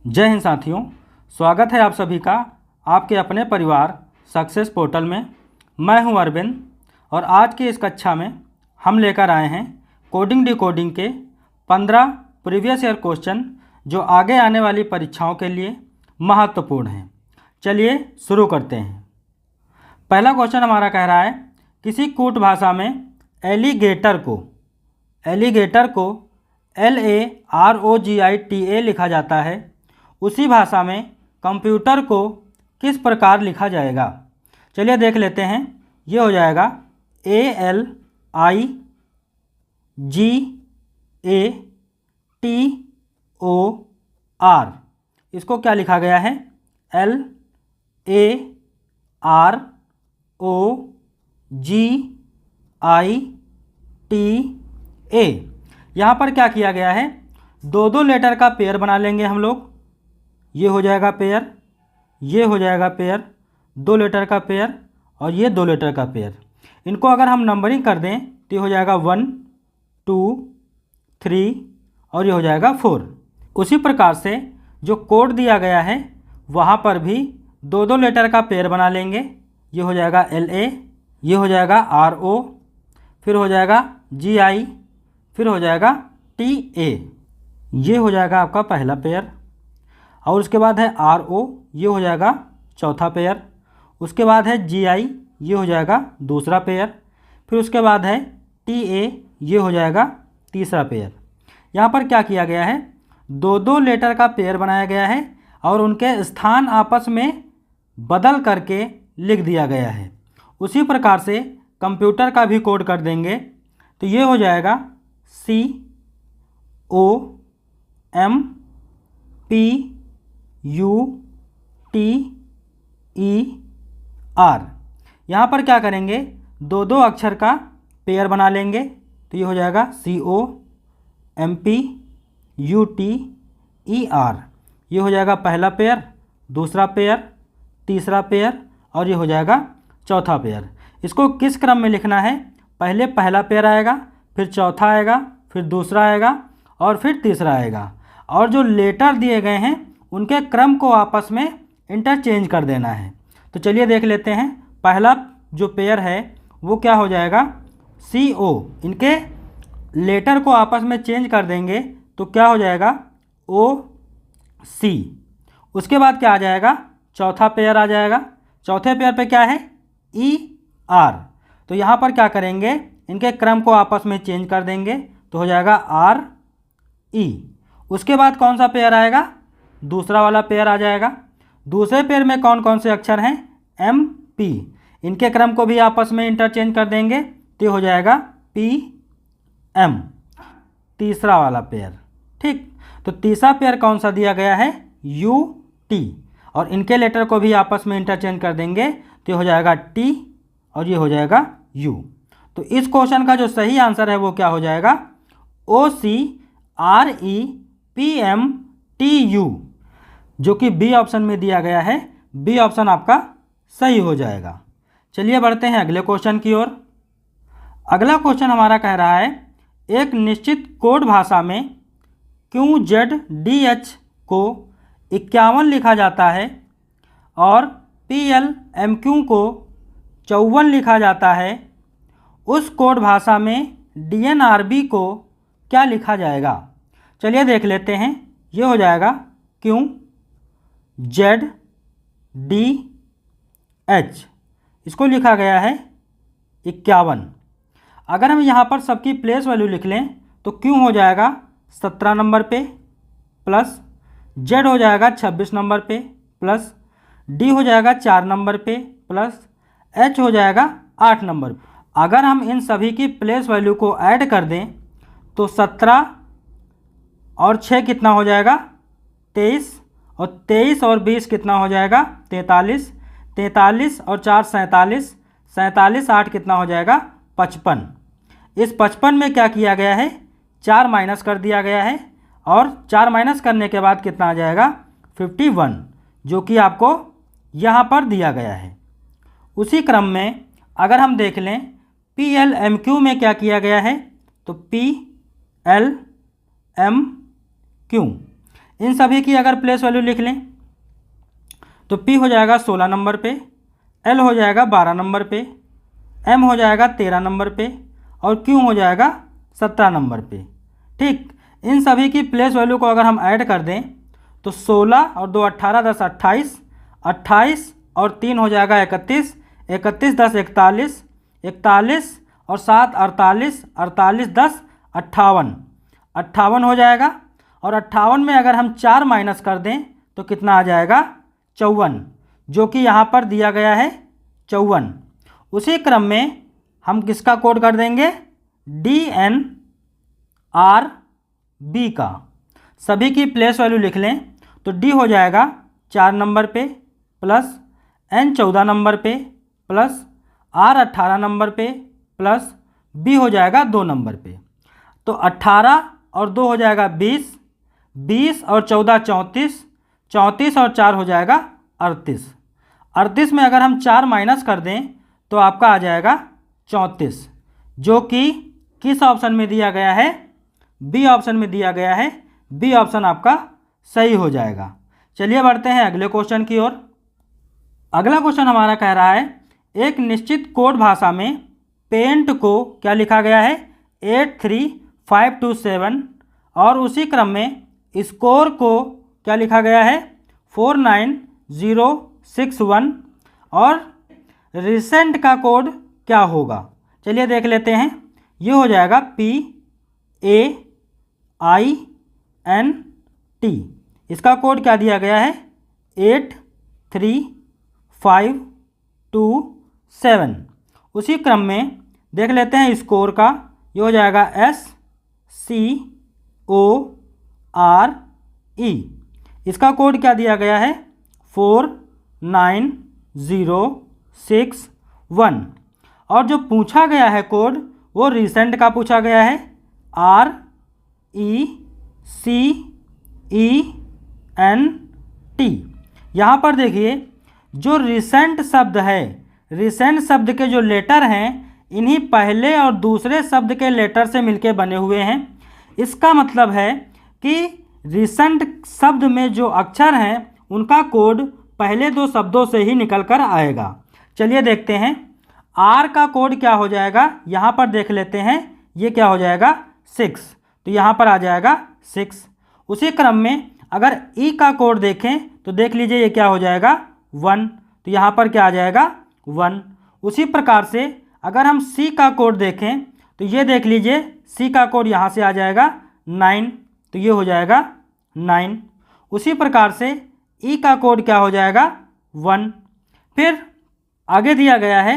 जय हिंद साथियों, स्वागत है आप सभी का आपके अपने परिवार सक्सेस पोर्टल में। मैं हूं अरविंद और आज की इस कक्षा में हम लेकर आए हैं कोडिंग डिकोडिंग के 15 प्रीवियस ईयर क्वेश्चन जो आगे आने वाली परीक्षाओं के लिए महत्वपूर्ण हैं। चलिए शुरू करते हैं। पहला क्वेश्चन हमारा कह रहा है, किसी कूट भाषा में एलिगेटर को LAROGITA लिखा जाता है, उसी भाषा में कंप्यूटर को किस प्रकार लिखा जाएगा। चलिए देख लेते हैं। ये हो जाएगा ALIGATOR। इसको क्या लिखा गया है? LAROGITA। यहाँ पर क्या किया गया है, दो लेटर का पेयर बना लेंगे हम लोग। ये हो जाएगा पेयर, ये हो जाएगा पेयर, 2 लेटर का पेयर और ये 2 लेटर का पेयर। इनको अगर हम नंबरिंग कर दें तो ये हो जाएगा 1 2 3 और ये हो जाएगा 4। उसी प्रकार से जो कोड दिया गया है वहाँ पर भी 2 लेटर का पेयर बना लेंगे। ये हो जाएगा LA, ये हो जाएगा RO, फिर हो जाएगा GI, फिर हो जाएगा TA। ये हो जाएगा आपका पहला पेयर। और उसके बाद है RO, ये हो जाएगा चौथा पेयर। उसके बाद है GI, ये हो जाएगा दूसरा पेयर। फिर उसके बाद है TA, ये हो जाएगा तीसरा पेयर। यहाँ पर क्या किया गया है, 2 लेटर का पेयर बनाया गया है और उनके स्थान आपस में बदल करके लिख दिया गया है। उसी प्रकार से कंप्यूटर का भी कोड कर देंगे तो ये हो जाएगा COMPUTER। यहाँ पर क्या करेंगे, 2 अक्षर का पेयर बना लेंगे तो ये हो जाएगा COMPUTER। ये हो जाएगा पहला पेयर, दूसरा पेयर, तीसरा पेयर और ये हो जाएगा चौथा पेयर। इसको किस क्रम में लिखना है, पहले पहला पेयर आएगा, फिर चौथा आएगा, फिर दूसरा आएगा और फिर तीसरा आएगा। और जो लेटर दिए गए हैं उनके क्रम को आपस में इंटरचेंज कर देना है। तो चलिए देख लेते हैं। पहला जो पेयर है वो क्या हो जाएगा, CO। इनके लेटर को आपस में चेंज कर देंगे तो क्या हो जाएगा, OC। उसके बाद क्या आ जाएगा, चौथा पेयर आ जाएगा। चौथे पेयर पे क्या है, ER। तो यहाँ पर क्या करेंगे, इनके क्रम को आपस में चेंज कर देंगे तो हो जाएगा RE। उसके बाद कौन सा पेयर आएगा, दूसरा वाला पेयर आ जाएगा। दूसरे पेयर में कौन कौन से अक्षर हैं, MP। इनके क्रम को भी आपस में इंटरचेंज कर देंगे तो हो जाएगा PM, तीसरा वाला पेयर। ठीक, तो तीसरा पेयर कौन सा दिया गया है, UT। और इनके लेटर को भी आपस में इंटरचेंज कर देंगे तो हो जाएगा T और ये हो जाएगा U। तो इस क्वेश्चन का जो सही आंसर है वो क्या हो जाएगा, OCREPMTU, जो कि B ऑप्शन में दिया गया है। B ऑप्शन आपका सही हो जाएगा। चलिए बढ़ते हैं अगले क्वेश्चन की ओर। अगला क्वेश्चन हमारा कह रहा है, एक निश्चित कोड भाषा में QZDH को 51 लिखा जाता है और PLMQ को 54 लिखा जाता है। उस कोड भाषा में DNRB को क्या लिखा जाएगा। चलिए देख लेते हैं। ये हो जाएगा QZDH, इसको लिखा गया है 51। अगर हम यहाँ पर सबकी प्लेस वैल्यू लिख लें तो Q हो जाएगा 17 नंबर पे, प्लस Z हो जाएगा 26 नंबर पे, प्लस D हो जाएगा 4 नंबर पे, प्लस H हो जाएगा 8 नंबर पे। अगर हम इन सभी की प्लेस वैल्यू को ऐड कर दें तो 17 और 6 कितना हो जाएगा, 23, और 23 और 20 कितना हो जाएगा, 43, 43 और 4 47, 47 8 कितना हो जाएगा, 55। इस 55 में क्या किया गया है, 4 माइनस कर दिया गया है और 4 माइनस करने के बाद कितना आ जाएगा, 51, जो कि आपको यहाँ पर दिया गया है। उसी क्रम में अगर हम देख लें PLMQ में क्या किया गया है, तो PLMQ इन सभी की अगर प्लेस वैल्यू लिख लें तो P हो जाएगा 16 नंबर पे, L हो जाएगा 12 नंबर पे, M हो जाएगा 13 नंबर पे और Q हो जाएगा 17 नंबर पे। ठीक, इन सभी की प्लेस वैल्यू को अगर हम ऐड कर दें तो 16 और 2 18, 10 28, 28 और 3 हो जाएगा 31, 31 10 41, 41 और 7 48, 48 10 58, 58 हो जाएगा। और 58 में अगर हम 4 माइनस कर दें तो कितना आ जाएगा 54, जो कि यहाँ पर दिया गया है 54। उसी क्रम में हम किसका कोड कर देंगे, DNRB का। सभी की प्लेस वैल्यू लिख लें तो D हो जाएगा 4 नंबर पे प्लस N 14 नंबर पे प्लस R 18 नंबर पे प्लस B हो जाएगा 2 नंबर पे। तो 18 और 2 हो जाएगा 20, 20 और 14 34, 34 और 4 हो जाएगा 38, 38 में अगर हम 4 माइनस कर दें तो आपका आ जाएगा 34, जो कि किस ऑप्शन में दिया गया है, बी ऑप्शन में दिया गया है। बी ऑप्शन आपका सही हो जाएगा। चलिए बढ़ते हैं अगले क्वेश्चन की ओर। अगला क्वेश्चन हमारा कह रहा है एक निश्चित कोड भाषा में पेंट को क्या लिखा गया है 83527 और उसी क्रम में स्कोर को क्या लिखा गया है 49061 और रिसेंट का कोड क्या होगा। चलिए देख लेते हैं। ये हो जाएगा PAINT। इसका कोड क्या दिया गया है 83527। उसी क्रम में देख लेते हैं स्कोर का। ये हो जाएगा SCORE। इसका कोड क्या दिया गया है 49061 और जो पूछा गया है कोड वो रिसेंट का पूछा गया है RECENT। यहाँ पर देखिए जो रिसेंट शब्द है, रिसेंट शब्द के जो लेटर हैं इन्हीं पहले और दूसरे शब्द के लेटर से मिलके बने हुए हैं। इसका मतलब है कि रिसेंट शब्द में जो अक्षर हैं उनका कोड पहले दो शब्दों से ही निकल कर आएगा। चलिए देखते हैं आर का कोड क्या हो जाएगा। यहाँ पर देख लेते हैं ये क्या हो जाएगा 6, तो यहाँ पर आ जाएगा 6। उसी क्रम में अगर ई का कोड देखें तो देख लीजिए ये क्या हो जाएगा 1, तो यहाँ पर क्या आ जाएगा 1। उसी प्रकार से अगर हम सी का कोड देखें तो ये देख लीजिए सी का कोड यहाँ से आ जाएगा 9, तो ये हो जाएगा 9। उसी प्रकार से ई का कोड क्या हो जाएगा 1। फिर आगे दिया गया है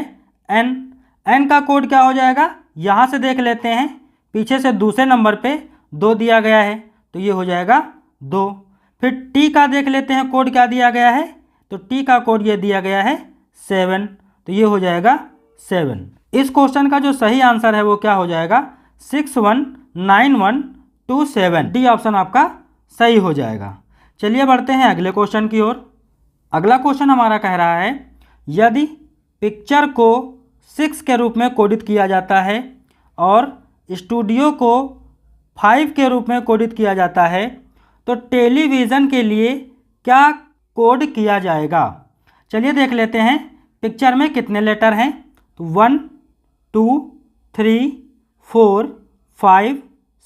एन, एन का कोड क्या हो जाएगा यहाँ से देख लेते हैं। पीछे से दूसरे नंबर पे 2 दिया गया है तो ये हो जाएगा 2। फिर टी का देख लेते हैं कोड क्या दिया गया है, तो टी का कोड ये दिया गया है 7, तो ये हो जाएगा 7। इस क्वेश्चन का जो सही आंसर है वो क्या हो जाएगा 619127। डी ऑप्शन आपका सही हो जाएगा। चलिए बढ़ते हैं अगले क्वेश्चन की ओर। अगला क्वेश्चन हमारा कह रहा है यदि पिक्चर को 6 के रूप में कोडित किया जाता है और स्टूडियो को 5 के रूप में कोडित किया जाता है तो टेलीविज़न के लिए क्या कोड किया जाएगा। चलिए देख लेते हैं पिक्चर में कितने लेटर हैं, तो 1 2 3 4 5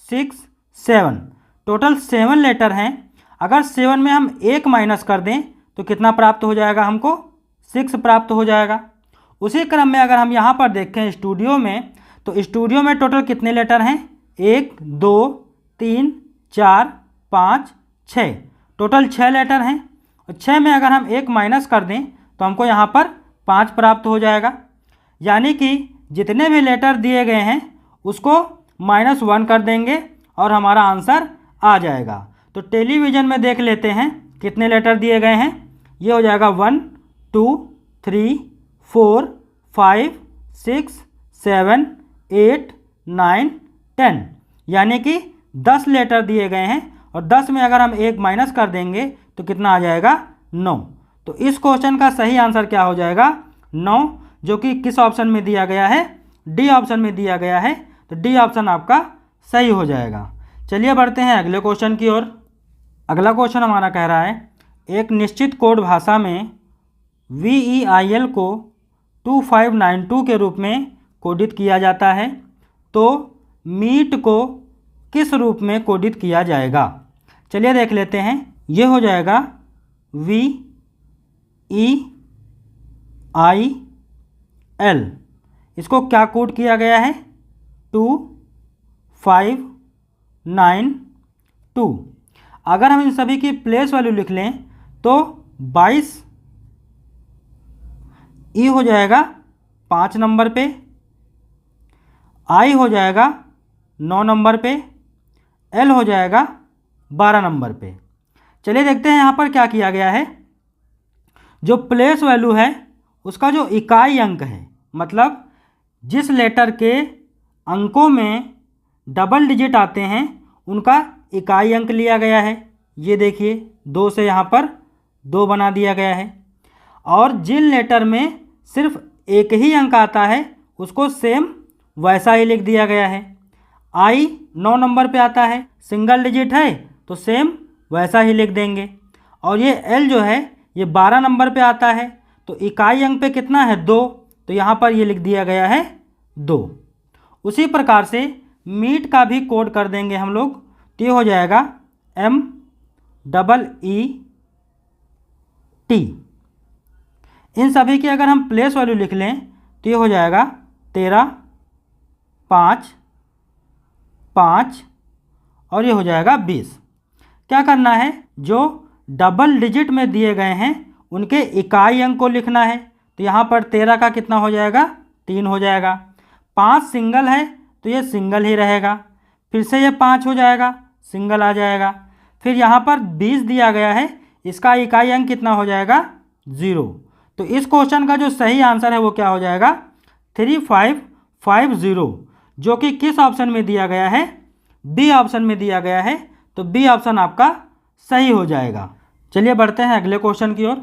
6 7, टोटल 7 लेटर हैं। अगर 7 में हम 1 माइनस कर दें तो कितना प्राप्त हो जाएगा, हमको 6 प्राप्त हो जाएगा। उसी क्रम में अगर हम यहाँ पर देखें स्टूडियो में, तो स्टूडियो में टोटल कितने लेटर हैं 1 2 3 4 5 6, टोटल 6 लेटर हैं। और 6 में अगर हम 1 माइनस कर दें तो हमको यहाँ पर 5 प्राप्त हो जाएगा। यानी कि जितने भी लेटर दिए गए हैं उसको -1 कर देंगे और हमारा आंसर आ जाएगा। तो टेलीविज़न में देख लेते हैं कितने लेटर दिए गए हैं। ये हो जाएगा 1 2 3 4 5 6 7 8 9 10, यानी कि 10 लेटर दिए गए हैं और 10 में अगर हम 1 माइनस कर देंगे तो कितना आ जाएगा 9। तो इस क्वेश्चन का सही आंसर क्या हो जाएगा 9, जो कि किस ऑप्शन में दिया गया है, डी ऑप्शन में दिया गया है। तो डी ऑप्शन आपका सही हो जाएगा। चलिए बढ़ते हैं अगले क्वेश्चन की ओर। अगला क्वेश्चन हमारा कह रहा है एक निश्चित कोड भाषा में VEIL को 2592 के रूप में कोडित किया जाता है, तो मीट को किस रूप में कोडित किया जाएगा। चलिए देख लेते हैं। ये हो जाएगा VEIL, इसको क्या कोड किया गया है 2592। अगर हम इन सभी की प्लेस वैल्यू लिख लें तो 22 ई हो जाएगा 5 नंबर पे, आई हो जाएगा 9 नंबर पे, एल हो जाएगा 12 नंबर पे। चलिए देखते हैं यहाँ पर क्या किया गया है। जो प्लेस वैल्यू है उसका जो इकाई अंक है, मतलब जिस लेटर के अंकों में डबल डिजिट आते हैं उनका इकाई अंक लिया गया है। ये देखिए 2 से यहाँ पर 2 बना दिया गया है। और जिन लेटर में सिर्फ एक ही अंक आता है उसको सेम वैसा ही लिख दिया गया है। आई 9 नंबर पे आता है, सिंगल डिजिट है तो सेम वैसा ही लिख देंगे। और ये एल जो है ये 12 नंबर पे आता है, तो इकाई अंक पे कितना है 2, तो यहाँ पर ये लिख दिया गया है 2। उसी प्रकार से मीट का भी कोड कर देंगे हम लोग, तो ये हो जाएगा MEET। इन सभी की अगर हम प्लेस वैल्यू लिख लें तो ये हो जाएगा 13, 5, 5 और ये हो जाएगा 20। क्या करना है, जो डबल डिजिट में दिए गए हैं उनके इकाई अंक को लिखना है। तो यहाँ पर 13 का कितना हो जाएगा 3 हो जाएगा, 5 सिंगल है तो ये सिंगल ही रहेगा, फिर से ये 5 हो जाएगा, सिंगल आ जाएगा। फिर यहाँ पर 20 दिया गया है, इसका इकाई अंक कितना हो जाएगा 0। तो इस क्वेश्चन का जो सही आंसर है वो क्या हो जाएगा 3550, जो कि किस ऑप्शन में दिया गया है, बी ऑप्शन में दिया गया है। तो बी ऑप्शन आपका सही हो जाएगा। चलिए बढ़ते हैं अगले क्वेश्चन की ओर।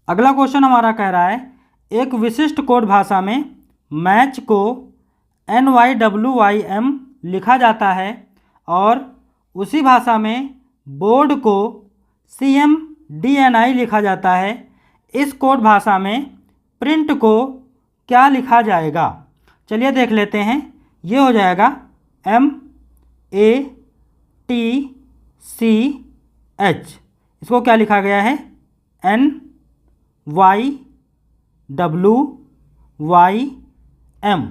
अगला क्वेश्चन हमारा कह रहा है एक विशिष्ट कोड भाषा में मैच को NYWYM लिखा जाता है और उसी भाषा में बोर्ड को CMDNI लिखा जाता है। इस कोड भाषा में प्रिंट को क्या लिखा जाएगा। चलिए देख लेते हैं। ये हो जाएगा MATCH, इसको क्या लिखा गया है NYWYM।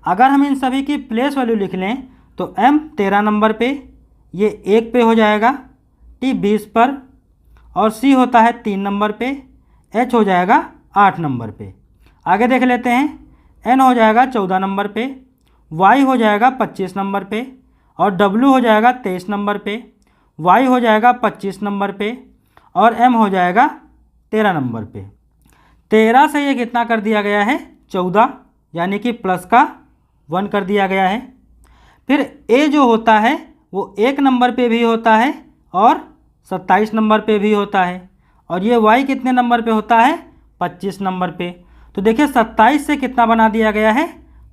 अगर हम इन सभी की प्लेस वैल्यू लिख लें तो M 13 नंबर पे, ये 1 पे हो जाएगा, T 20 पर और C होता है 3 नंबर पे, H हो जाएगा 8 नंबर पे। आगे देख लेते हैं। N हो जाएगा 14 नंबर पे, Y हो जाएगा 25 नंबर पे और W हो जाएगा 23 नंबर पे, Y हो जाएगा 25 नंबर पे और M हो जाएगा 13 नंबर पे। 13 से ये कितना कर दिया गया है 14, यानी कि प्लस का 1 कर दिया गया है। फिर A जो होता है वो 1 नंबर पे भी होता है और 27 नंबर पे भी होता है, और ये Y कितने नंबर पे होता है 25 नंबर पे। तो देखिए 27 से कितना बना दिया गया है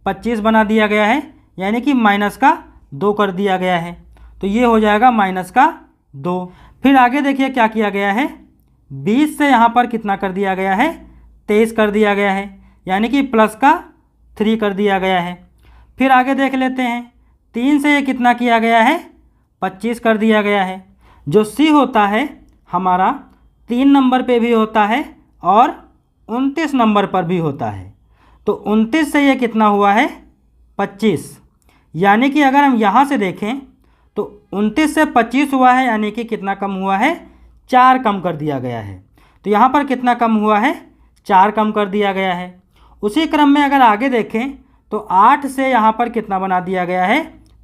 25 बना दिया गया है, यानी कि माइनस का 2 कर दिया गया है। तो ये हो जाएगा माइनस का 2। फिर आगे देखिए क्या किया गया है, 20 से यहाँ पर कितना कर दिया गया है 23 कर दिया गया है, यानी कि प्लस का 3 कर दिया गया है। फिर आगे देख लेते हैं। 3 से ये कितना किया गया है 25 कर दिया गया है। जो C होता है हमारा 3 नंबर पे भी होता है और 29 नंबर पर भी होता है। तो 29 से ये कितना हुआ है 25, यानी कि अगर हम यहाँ से देखें तो 29 से 25 हुआ है, यानी कि कितना कम हुआ है 4 कम कर दिया गया है। तो यहाँ पर कितना कम हुआ है 4 कम कर दिया गया है। उसी क्रम में अगर आगे देखें तो 8 से यहाँ पर कितना बना दिया गया है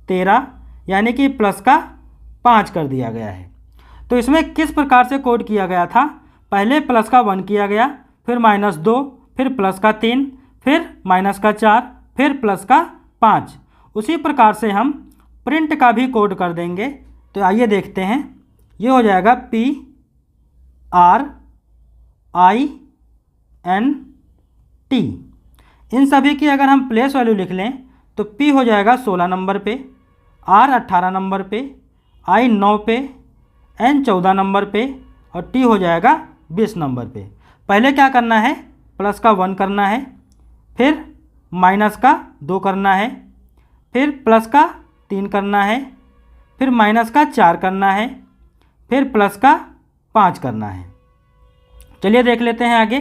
13, यानी कि प्लस का 5 कर दिया गया है। तो इसमें किस प्रकार से कोड किया गया था, पहले प्लस का 1 किया गया, फिर -2, फिर प्लस का 3, फिर माइनस का 4, फिर प्लस का 5। उसी प्रकार से हम प्रिंट का भी कोड कर देंगे। तो आइए देखते हैं। ये हो जाएगा PRINT। इन सभी की अगर हम प्लेस वैल्यू लिख लें तो P हो जाएगा 16 नंबर पे, R 18 नंबर पे, I 9 पे, n 14 नंबर पे और t हो जाएगा 20 नंबर पे। पहले क्या करना है, प्लस का 1 करना है, फिर माइनस का 2 करना है, फिर प्लस का 3 करना है, फिर माइनस का 4 करना है, फिर प्लस का 5 करना है। चलिए देख लेते हैं आगे।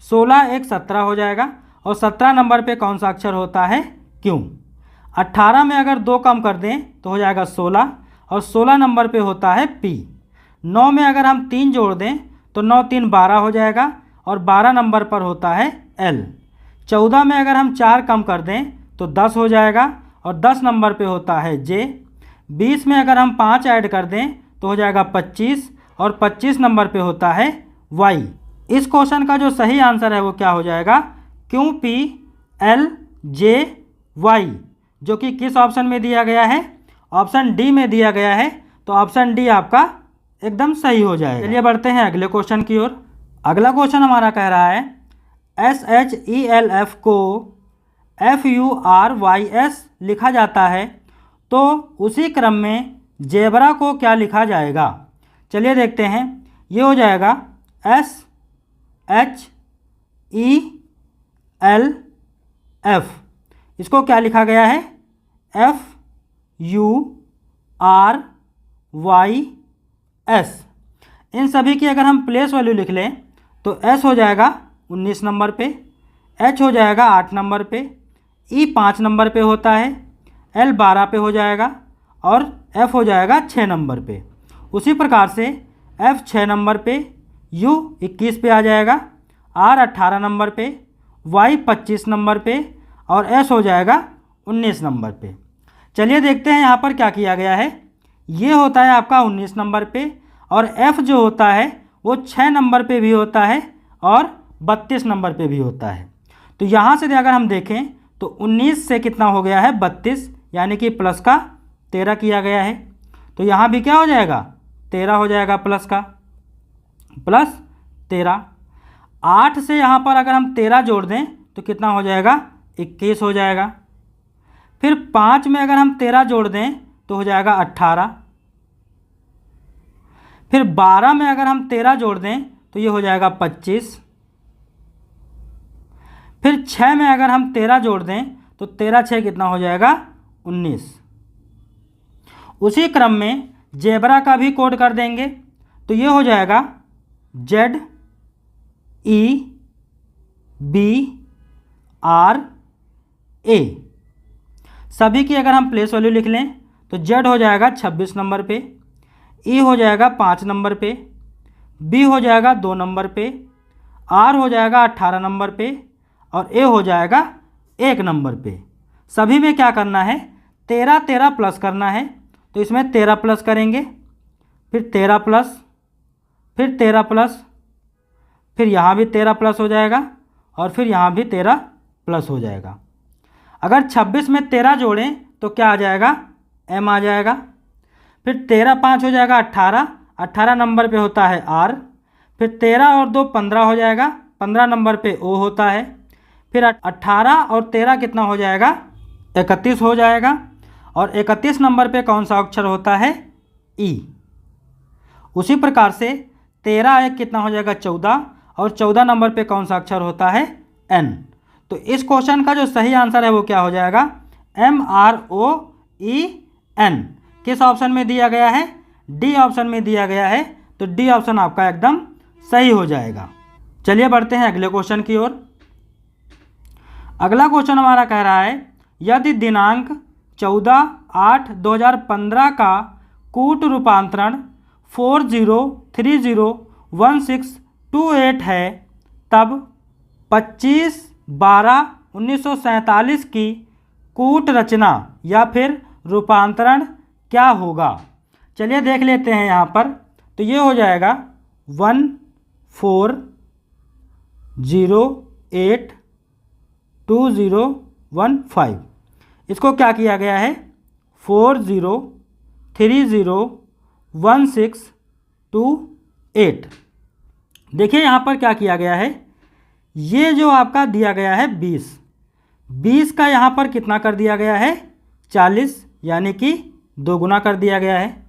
16 एक 17 हो जाएगा और 17 नंबर पे कौन सा अक्षर होता है, क्यों। 18 में अगर 2 कम कर दें तो हो जाएगा 16 और 16 नंबर पे होता है P। 9 में अगर हम 3 जोड़ दें तो 9 3 12 हो जाएगा और 12 नंबर पर होता है L। 14 में अगर हम 4 कम कर दें तो 10 हो जाएगा और 10 नंबर पे होता है J। 20 में अगर हम 5 ऐड कर दें तो हो जाएगा 25 और 25 नंबर पे होता है Y। इस क्वेश्चन का जो सही आंसर है वो क्या हो जाएगा, QPLJY, जो कि किस ऑप्शन में दिया गया है, ऑप्शन डी में दिया गया है। तो ऑप्शन डी आपका एकदम सही हो जाएगा। चलिए बढ़ते हैं अगले क्वेश्चन की ओर। अगला क्वेश्चन हमारा कह रहा है SHELF को FURYS लिखा जाता है, तो उसी क्रम में जेब्रा को क्या लिखा जाएगा। चलिए देखते हैं। ये हो जाएगा SHELF। इसको क्या लिखा गया है, FURYS। इन सभी की अगर हम प्लेस वैल्यू लिख लें तो S हो जाएगा 19 नंबर पे, H हो जाएगा 8 नंबर पे, E 5 नंबर पे होता है, L 12 पे हो जाएगा और F हो जाएगा 6 नंबर पे। उसी प्रकार से F 6 नंबर पे, U 21 पे आ जाएगा, R 18 नंबर पे, Y 25 नंबर पे और S हो जाएगा 19 नंबर पे। चलिए देखते हैं यहाँ पर क्या किया गया है। ये होता है आपका 19 नंबर पे और F जो होता है वो 6 नंबर पे भी होता है और 32 नंबर पे भी होता है। तो यहाँ से अगर हम देखें तो 19 से कितना हो गया है 32, यानी कि प्लस का 13 किया गया है। तो यहाँ भी क्या हो जाएगा 13 हो जाएगा, प्लस का प्लस 13। 8 से यहाँ पर अगर हम 13 जोड़ दें तो कितना हो जाएगा 21 हो जाएगा। फिर 5 में अगर हम 13 जोड़ दें तो हो जाएगा 18। फिर 12 में अगर हम 13 जोड़ दें तो ये हो जाएगा 25। फिर 6 में अगर हम 13 जोड़ दें तो 13 6 कितना हो जाएगा 19। उसी क्रम में जेब्रा का भी कोड कर देंगे तो ये हो जाएगा ZEBRA। सभी की अगर हम प्लेस वैल्यू लिख लें तो Z हो जाएगा 26 नंबर पे, E हो जाएगा 5 नंबर पे, B हो जाएगा 2 नंबर पे, R हो जाएगा 18 नंबर पे और A हो जाएगा 1 नंबर पे। सभी में क्या करना है 13 13 प्लस करना है, तो इसमें 13 प्लस करेंगे, फिर 13 प्लस, फिर 13 प्लस, फिर यहाँ भी 13 प्लस हो जाएगा और फिर यहाँ भी 13 प्लस हो जाएगा। अगर 26 में 13 जोड़ें तो क्या आ जाएगा M आ जाएगा। फिर 13 5 हो जाएगा 18, 18 नंबर पे होता है R। फिर 13 और 2 15 हो जाएगा, 15 नंबर पे O होता है। फिर 18 और 13 कितना हो जाएगा 31 हो जाएगा और 31 नंबर पे कौन सा अक्षर होता है E। उसी प्रकार से 13 एक कितना हो जाएगा 14 और 14 नंबर पे कौन सा अक्षर होता है N। तो इस क्वेश्चन का जो सही आंसर है वो क्या हो जाएगा MROEN। किस ऑप्शन में दिया गया है, डी ऑप्शन में दिया गया है। तो डी ऑप्शन आपका एकदम सही हो जाएगा। चलिए बढ़ते हैं अगले क्वेश्चन की ओर। अगला क्वेश्चन हमारा कह रहा है यदि दिनांक 14/8/2015 का कूट रूपांतरण 40301628 है, तब 25/12/1947 की कूट रचना या फिर रूपांतरण क्या होगा। चलिए देख लेते हैं यहाँ पर। तो ये हो जाएगा 14082015। इसको क्या किया गया है 40301628। देखिए यहाँ पर क्या किया गया है, ये जो आपका दिया गया है 20 का यहाँ पर कितना कर दिया गया है 40, यानी कि 2 गुना कर दिया गया है।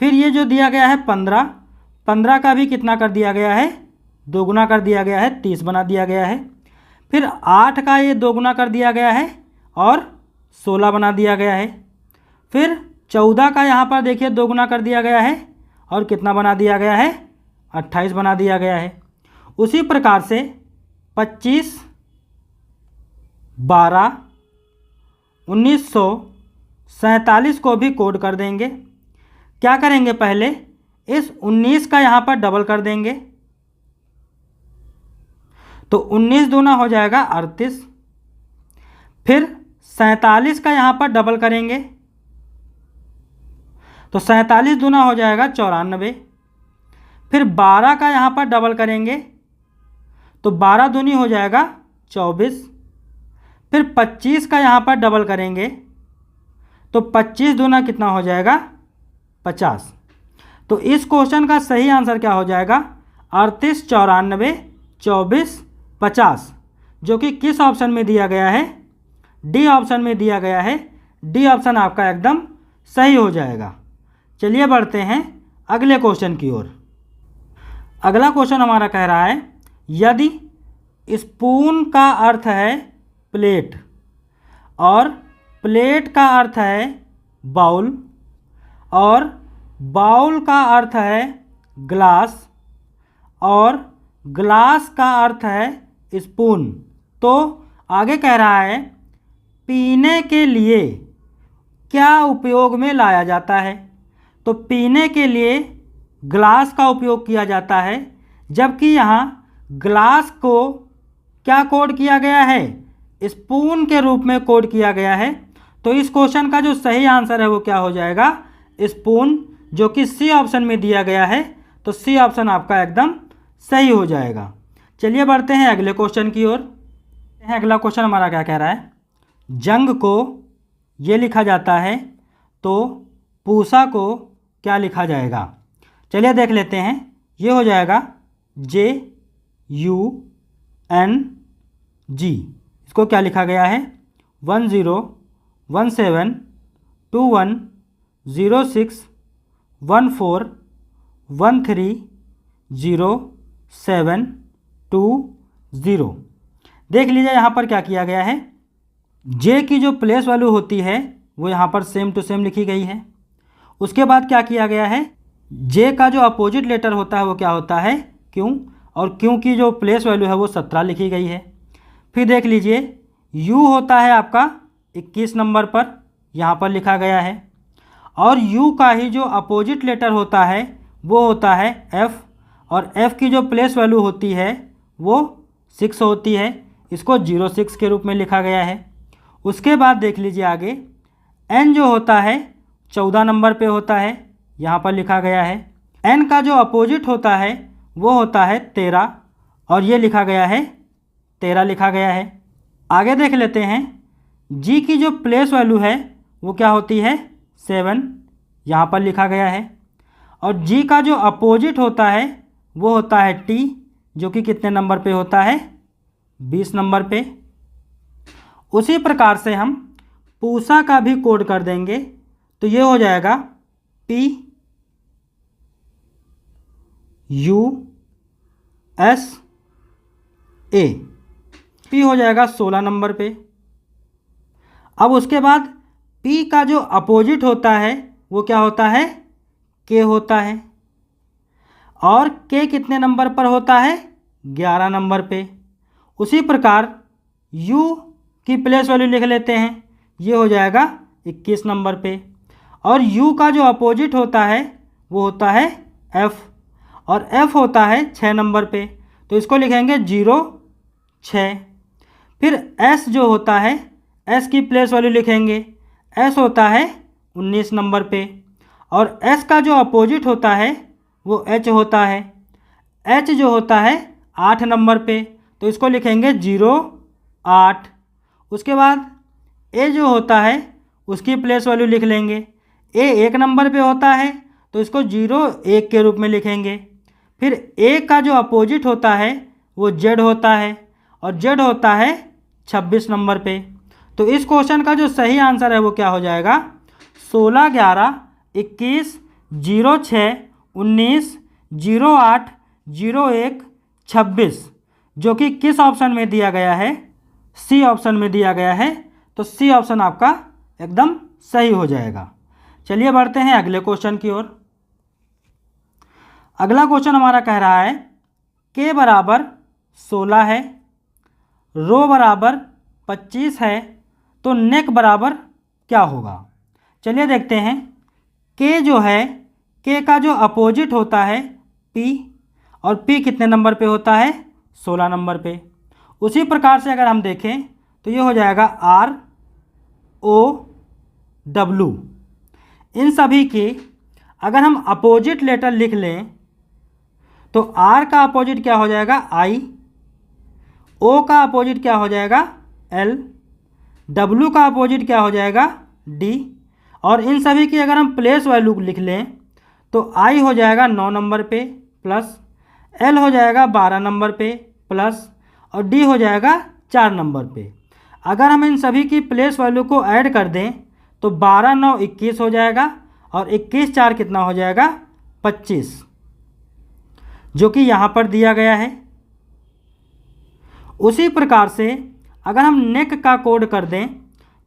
फिर ये जो दिया गया है 15, 15 का भी कितना कर दिया गया है, दोगुना कर दिया गया है, 30 बना दिया गया है। फिर 8 का ये दोगुना कर दिया गया है और 16 बना दिया गया है। फिर 14 का यहाँ पर देखिए दोगुना कर दिया गया है और कितना बना दिया गया है, 28 बना दिया गया है। उसी प्रकार से 25, 12, 1947 को भी कोड कर देंगे। क्या करेंगे, पहले इस 19 का यहाँ पर डबल कर देंगे, तो 19 दूना हो जाएगा 38। फिर 47 का यहाँ पर डबल करेंगे, तो 47 दूना हो जाएगा 94। फिर 12 का यहाँ पर डबल करेंगे, तो 12 दूनी हो जाएगा 24। फिर 25 का यहाँ पर डबल करेंगे, तो 25 दूना कितना हो जाएगा, 50। तो इस क्वेश्चन का सही आंसर क्या हो जाएगा, 38, 94, 24, 50, जो कि किस ऑप्शन में दिया गया है, डी ऑप्शन में दिया गया है। डी ऑप्शन आपका एकदम सही हो जाएगा। चलिए बढ़ते हैं अगले क्वेश्चन की ओर। अगला क्वेश्चन हमारा कह रहा है, यदि स्पून का अर्थ है प्लेट और प्लेट का अर्थ है बाउल और बाउल का अर्थ है ग्लास और ग्लास का अर्थ है स्पून, तो आगे कह रहा है पीने के लिए क्या उपयोग में लाया जाता है। तो पीने के लिए ग्लास का उपयोग किया जाता है, जबकि यहाँ ग्लास को क्या कोड किया गया है, स्पून के रूप में कोड किया गया है। तो इस क्वेश्चन का जो सही आंसर है वो क्या हो जाएगा, स्पून, जो कि सी ऑप्शन में दिया गया है। तो सी ऑप्शन आपका एकदम सही हो जाएगा। चलिए बढ़ते हैं अगले क्वेश्चन की ओर। अगला क्वेश्चन हमारा क्या कह रहा है, जंग को ये लिखा जाता है तो पूसा को क्या लिखा जाएगा। चलिए देख लेते हैं। ये हो जाएगा JUNG, इसको क्या लिखा गया है, 1017210614130720। देख लीजिए यहाँ पर क्या किया गया है, जे की जो प्लेस वैल्यू होती है वो यहाँ पर सेम टू सेम लिखी गई है। उसके बाद क्या किया गया है, जे का जो अपोजिट लेटर होता है वो क्या होता है, क्यों, और क्यों की जो प्लेस वैल्यू है वो 17 लिखी गई है। फिर देख लीजिए यू होता है आपका 21 नंबर पर, यहाँ पर लिखा गया है, और यू का ही जो अपोजिट लेटर होता है वो होता है एफ, और एफ की जो प्लेस वैल्यू होती है वो 6 होती है, इसको 06 के रूप में लिखा गया है। उसके बाद देख लीजिए आगे, एन जो होता है 14 नंबर पे होता है, यहाँ पर लिखा गया है। एन का जो अपोजिट होता है वो होता है 13, और ये लिखा गया है 13 लिखा गया है। आगे देख लेते हैं, जी की जो प्लेस वैल्यू है वो क्या होती है 7, यहाँ पर लिखा गया है, और जी का जो अपोजिट होता है वो होता है टी, जो कि कितने नंबर पे होता है 20 नंबर पे। उसी प्रकार से हम पूसा का भी कोड कर देंगे, तो ये हो जाएगा PUSA, P हो जाएगा 16 नंबर पे। अब उसके बाद P का जो अपोजिट होता है वो क्या होता है, K होता है, और K कितने नंबर पर होता है 11 नंबर पे। उसी प्रकार U की प्लेस वैल्यू लिख लेते हैं, ये हो जाएगा 21 नंबर पे, और U का जो अपोजिट होता है वो होता है F, और F होता है 6 नंबर पे, तो इसको लिखेंगे 0, 6। फिर S जो होता है, S की प्लेस वैल्यू लिखेंगे, S होता है 19 नंबर पे, और S का जो अपोजिट होता है वो H होता है, H जो होता है 8 नंबर पे, तो इसको लिखेंगे 0, 8। उसके बाद A जो होता है उसकी प्लेस वैल्यू लिख लेंगे, A 1 नंबर पे होता है तो इसको 0, 1 के रूप में लिखेंगे। फिर A का जो अपोजिट होता है वो Z होता है, और Z होता है 26 नंबर पे। तो इस क्वेश्चन का जो सही आंसर है वो क्या हो जाएगा, 16, 11, 21, 06 19 08 01 26, जो कि किस ऑप्शन में दिया गया है? सी ऑप्शन में दिया गया है। तो सी ऑप्शन आपका एकदम सही हो जाएगा। चलिए बढ़ते हैं अगले क्वेश्चन की ओर। अगला क्वेश्चन हमारा कह रहा है के बराबर 16 है, रो बराबर 25 है, तो नेक बराबर क्या होगा? चलिए देखते हैं। के जो है, के का जो अपोजिट होता है पी, और पी कितने नंबर पे होता है? 16 नंबर पे। उसी प्रकार से अगर हम देखें तो ये हो जाएगा आर ओ डब्लू। इन सभी की अगर हम अपोजिट लेटर लिख लें तो आर का अपोजिट क्या हो जाएगा? आई, ओ का अपोजिट क्या हो जाएगा? एल, डब्लू का अपोजिट क्या हो जाएगा? डी। और इन सभी की अगर हम प्लेस वैल्यू लिख लें तो आई हो जाएगा 9 नंबर पे प्लस, एल हो जाएगा 12 नंबर पे प्लस, और डी हो जाएगा 4 नंबर पे। अगर हम इन सभी की प्लेस वैल्यू को ऐड कर दें तो 12 9 21 हो जाएगा, और 21 4 कितना हो जाएगा? 25, जो कि यहाँ पर दिया गया है। उसी प्रकार से अगर हम नेक का कोड कर दें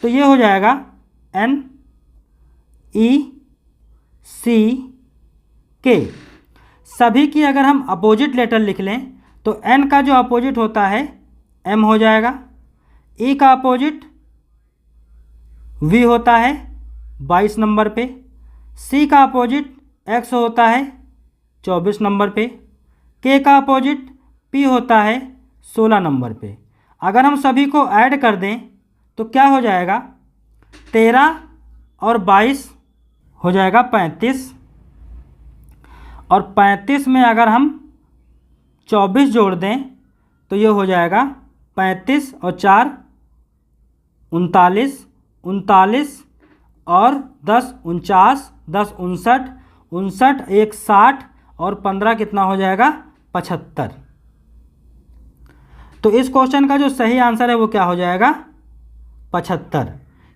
तो ये हो जाएगा एन ई सी के। सभी की अगर हम अपोजिट लेटर लिख लें तो एन का जो अपोजिट होता है एम हो जाएगा, ई का अपोजिट वी होता है 22 नंबर पे, सी का अपोजिट एक्स होता है 24 नंबर पे, के का अपोजिट पी होता है 16 नंबर पे। अगर हम सभी को ऐड कर दें तो क्या हो जाएगा? 13 और 22 हो जाएगा 35, और 35 में अगर हम 24 जोड़ दें तो ये हो जाएगा 35 और 4 39, 39 और 10 49, 10 59, 59 1 60, और 15 कितना हो जाएगा? 75। तो इस क्वेश्चन का जो सही आंसर है वो क्या हो जाएगा? 75।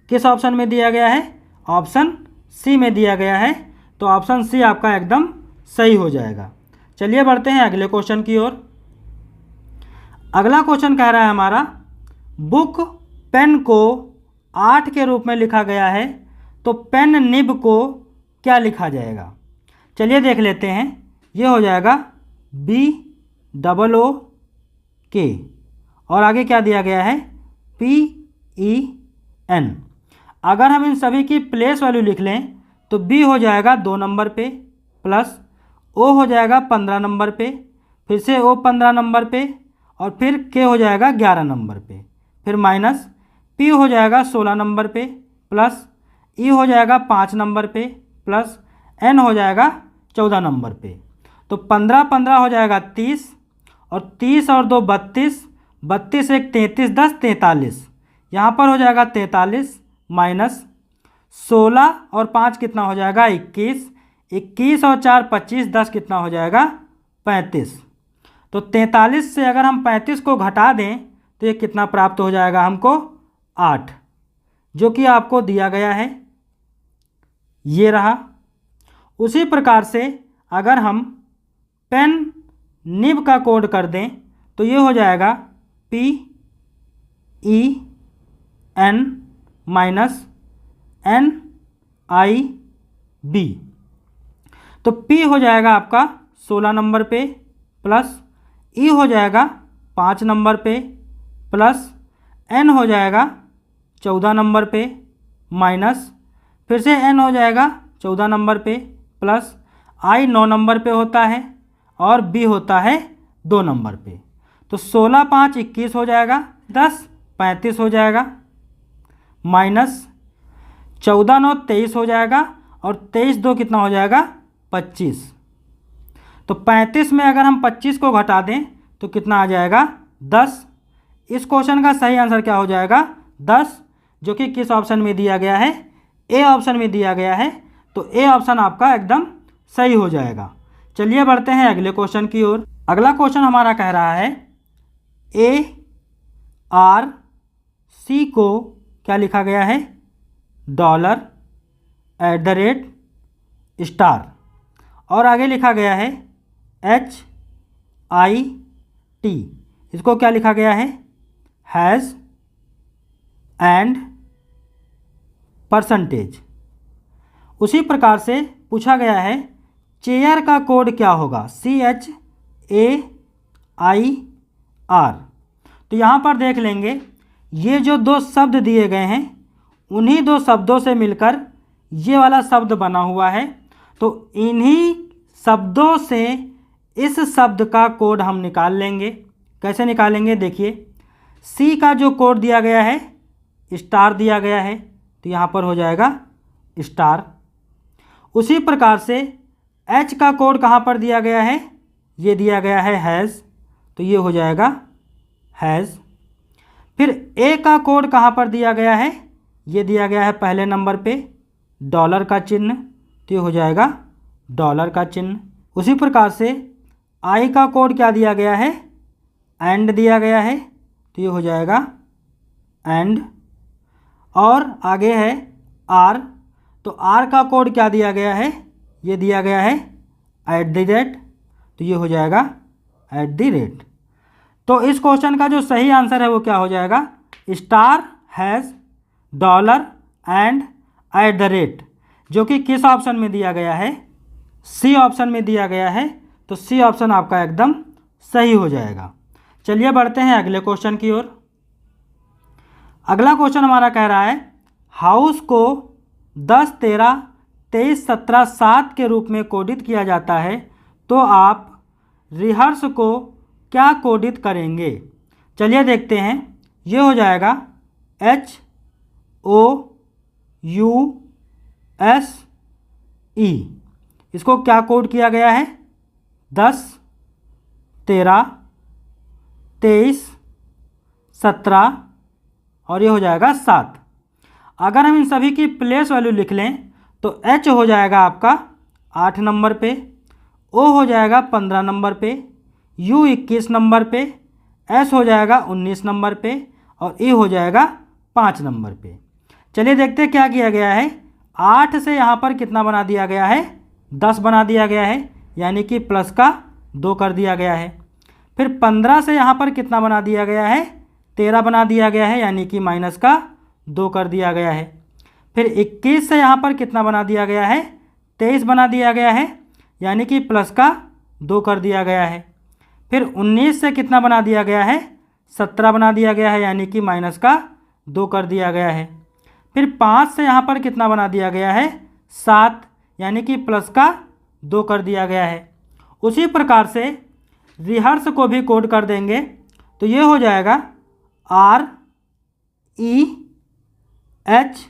किस ऑप्शन में दिया गया है? ऑप्शन सी में दिया गया है। तो ऑप्शन सी आपका एकदम सही हो जाएगा। चलिए बढ़ते हैं अगले क्वेश्चन की ओर। अगला क्वेश्चन कह रहा है हमारा बुक पेन को 8 के रूप में लिखा गया है, तो पेन निब को क्या लिखा जाएगा? चलिए देख लेते हैं। ये हो जाएगा BOOK, और आगे क्या दिया गया है? PEN। अगर हम इन सभी की प्लेस वैल्यू लिख लें तो B हो जाएगा 2 नंबर पे प्लस, O हो जाएगा 15 नंबर पे, फिर से O 15 नंबर पे, और फिर K हो जाएगा 11 नंबर पे, फिर माइनस P हो जाएगा 16 नंबर पे प्लस, E हो जाएगा 5 नंबर पे प्लस, N हो जाएगा 14 नंबर पे। तो 15 15 हो जाएगा 30, और 30 और 2 32, 32 1 33, 10 43, यहाँ पर हो जाएगा 43 माइनस 16 और 5 कितना हो जाएगा? 21, 21 और 4 25, 10 कितना हो जाएगा? 35। तो 43 से अगर हम 35 को घटा दें तो ये कितना प्राप्त हो जाएगा हमको? 8, जो कि आपको दिया गया है, ये रहा। उसी प्रकार से अगर हम पेन निब का कोड कर दें तो ये हो जाएगा PEN माइनस NIB। तो P हो जाएगा आपका 16 नंबर पे प्लस, E हो जाएगा 5 नंबर पे प्लस, N हो जाएगा 14 नंबर पे माइनस, फिर से N हो जाएगा 14 नंबर पे प्लस, I 9 नंबर पे होता है, और B होता है 2 नंबर पे। तो 16 5 21 हो जाएगा, 10 35 हो जाएगा, माइनस 14 9 23 हो जाएगा, और 23 2 कितना हो जाएगा? 25। तो 35 में अगर हम 25 को घटा दें तो कितना आ जाएगा? 10। इस क्वेश्चन का सही आंसर क्या हो जाएगा? 10, जो कि किस ऑप्शन में दिया गया है? ए ऑप्शन में दिया गया है। तो ए ऑप्शन आपका एकदम सही हो जाएगा। चलिए बढ़ते हैं अगले क्वेश्चन की ओर। अगला क्वेश्चन हमारा कह रहा है ARC को क्या लिखा गया है? $, और आगे लिखा गया है HIT, इसको क्या लिखा गया है, हैज़ एंड परसेंटेज। उसी प्रकार से पूछा गया है चेयर का कोड क्या होगा, CHAIR। तो यहाँ पर देख लेंगे ये जो दो शब्द दिए गए हैं उन्हीं दो शब्दों से मिलकर ये वाला शब्द बना हुआ है। तो इन्हीं शब्दों से इस शब्द का कोड हम निकाल लेंगे। कैसे निकालेंगे, देखिए C का जो कोड दिया गया है स्टार दिया गया है, तो यहाँ पर हो जाएगा स्टार। उसी प्रकार से H का कोड कहाँ पर दिया गया है, ये दिया गया है हैज़, तो ये हो जाएगा हैज़। फिर A का कोड कहाँ पर दिया गया है, ये दिया गया है पहले नंबर पे डॉलर का चिन्ह, तो ये हो जाएगा डॉलर का चिन्ह। उसी प्रकार से I का कोड क्या दिया गया है, एंड दिया गया है, तो ये हो जाएगा एंड। और आगे है R, तो R का कोड क्या दिया गया है, ये दिया गया है @, तो ये हो जाएगा @। तो इस क्वेश्चन का जो सही आंसर है वो क्या हो जाएगा, स्टार, हैज़, डॉलर एंड @, जो कि किस ऑप्शन में दिया गया है, C ऑप्शन में दिया गया है। तो C ऑप्शन आपका एकदम सही हो जाएगा। चलिए बढ़ते हैं अगले क्वेश्चन की ओर। अगला क्वेश्चन हमारा कह रहा है हाउस को 10, 13, 23, 17, 7 के रूप में कोडित किया जाता है, तो आप रिहर्स को क्या कोडित करेंगे। चलिए देखते हैं। ये हो जाएगा HOUSE। इसको क्या कोड किया गया है, 10, 13, 23, 17 और ये हो जाएगा 7। अगर हम इन सभी की प्लेस वैल्यू लिख लें तो H हो जाएगा आपका 8 नंबर पे, O हो जाएगा 15 नंबर पे, U 21 नंबर पे, S हो जाएगा 19 नंबर पे और E हो जाएगा 5 नंबर पे। चलिए देखते हैं क्या किया गया है। 8 से यहाँ पर कितना बना दिया गया है, 10 बना दिया गया है, यानी कि प्लस का 2 कर दिया गया है। फिर 15 से यहाँ पर कितना बना दिया गया है, 13 बना दिया गया है, यानी कि माइनस का 2 कर दिया गया है। फिर 21 से यहाँ पर कितना बना दिया गया है, 23 बना दिया गया है, यानी कि प्लस का 2 कर दिया गया है। फिर 19 से कितना बना दिया गया है, 17 बना दिया गया है, यानी कि माइनस का 2 कर दिया गया है। फिर 5 से यहाँ पर कितना बना दिया गया है, 7, यानी कि प्लस का 2 कर दिया गया है। उसी प्रकार से रिहर्स को भी कोड कर देंगे, तो ये हो जाएगा REHEARSE।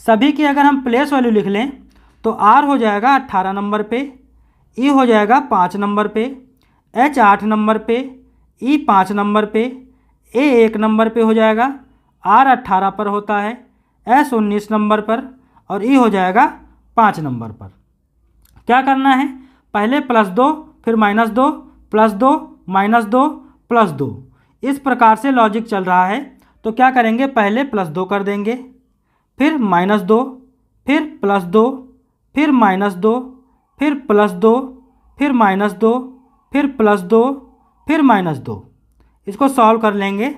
सभी की अगर हम प्लेस वैल्यू लिख लें तो R हो जाएगा 18 नंबर पे, E हो जाएगा 5 नंबर पे, H 8 नंबर पे, E 5 नंबर पे, A 1 नंबर पे हो जाएगा, R 18 पर होता है, S 19 नंबर पर और E हो जाएगा 5 नंबर पर। क्या करना है, पहले +2 फिर -2 +2 -2 +2, इस प्रकार से लॉजिक चल रहा है। तो क्या करेंगे, पहले +2 कर देंगे, फिर -2, फिर +2, फिर -2, फिर +2, फिर -2, फिर +2, फिर -2। इसको सॉल्व कर लेंगे,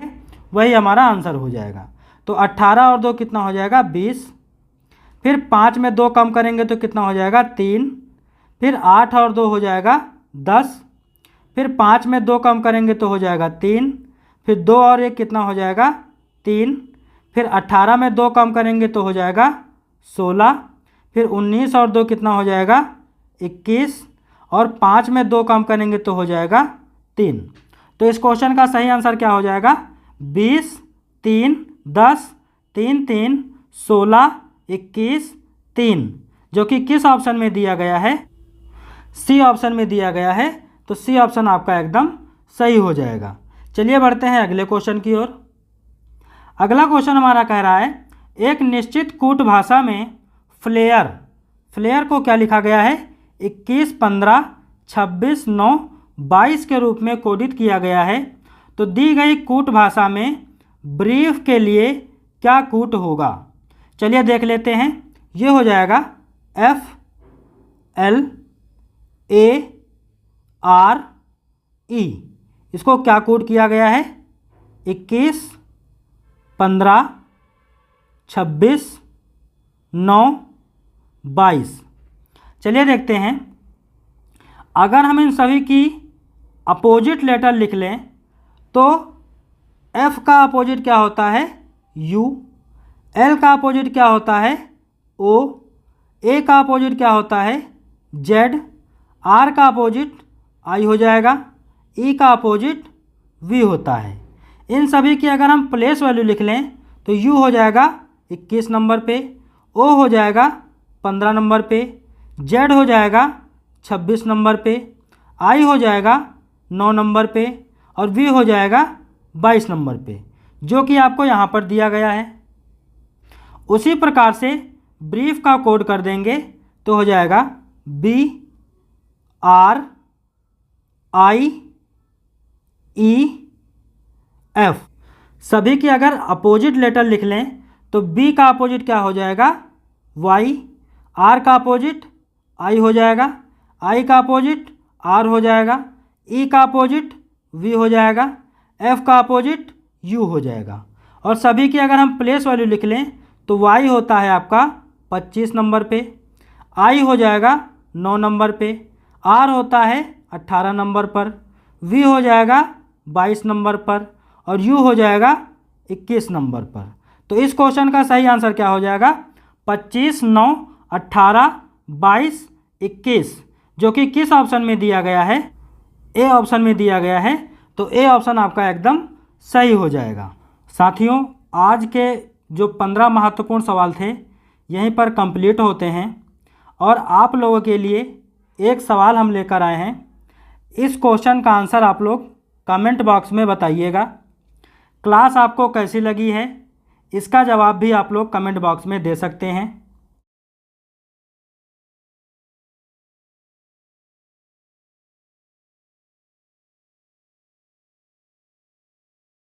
वही हमारा आंसर हो जाएगा। तो 18 और 2 कितना हो जाएगा, 20। फिर 5 में 2 कम करेंगे तो कितना हो जाएगा, 3। फिर 8 और 2 हो जाएगा 10। फिर 5 में 2 कम करेंगे तो हो जाएगा 3। फिर 2 और 1 कितना हो जाएगा, 3। फिर 18 में 2 कम करेंगे तो हो जाएगा 16। फिर 19 और 2 कितना हो जाएगा, 21। और 5 में 2 कम करेंगे तो हो जाएगा 3। तो इस क्वेश्चन का सही आंसर क्या हो जाएगा, 20, 3, 10, 3, 3, 16, 21, 3, जो कि किस ऑप्शन में दिया गया है, C ऑप्शन में दिया गया है। तो C ऑप्शन आपका एकदम सही हो जाएगा। चलिए बढ़ते हैं अगले क्वेश्चन की ओर। अगला क्वेश्चन हमारा कह रहा है एक निश्चित कूट भाषा में फ्लेयर को क्या लिखा गया है, 21, 15, 26, 9, 22 के रूप में कोडित किया गया है। तो दी गई कूट भाषा में ब्रीफ के लिए क्या कूट होगा? चलिए देख लेते हैं। ये हो जाएगा FLARE। इसको क्या कूट किया गया है? 21, 15, 26, 9, 22। चलिए देखते हैं। अगर हम इन सभी की अपोजिट लेटर लिख लें तो F का अपोजिट क्या होता है? U। L का अपोजिट क्या होता है? O। A का अपोजिट क्या होता है? Z। R का अपोजिट I हो जाएगा। E का अपोजिट V होता है। इन सभी की अगर हम प्लेस वैल्यू लिख लें तो U हो जाएगा 21 नंबर पे, O हो जाएगा 15 नंबर पे, Z हो जाएगा 26 नंबर पे, I हो जाएगा 9 नंबर पे और V हो जाएगा 22 नंबर पे, जो कि आपको यहाँ पर दिया गया है। उसी प्रकार से ब्रीफ का कोड कर देंगे तो हो जाएगा BRIEF। सभी की अगर अपोजिट लेटर लिख लें तो B का अपोजिट क्या हो जाएगा? Y। R का अपोजिट I हो जाएगा। I का अपोजिट R हो जाएगा। E का अपोजिट V हो जाएगा। F का अपोजिट U हो जाएगा। और सभी की अगर हम प्लेस वैल्यू लिख लें तो Y होता है आपका 25 नंबर पे, I हो जाएगा 9 नंबर पे, R होता है 18 नंबर पर, V हो जाएगा 22 नंबर पर और U हो जाएगा 21 नंबर पर। तो इस क्वेश्चन का सही आंसर क्या हो जाएगा? 25, 9, 18, 22, 21, जो कि किस ऑप्शन में दिया गया है? ए ऑप्शन में दिया गया है। तो ए ऑप्शन आपका एकदम सही हो जाएगा। साथियों, आज के जो 15 महत्वपूर्ण सवाल थे यहीं पर कंप्लीट होते हैं और आप लोगों के लिए एक सवाल हम लेकर आए हैं। इस क्वेश्चन का आंसर आप लोग कमेंट बॉक्स में बताइएगा। क्लास आपको कैसी लगी है इसका जवाब भी आप लोग कमेंट बॉक्स में दे सकते हैं।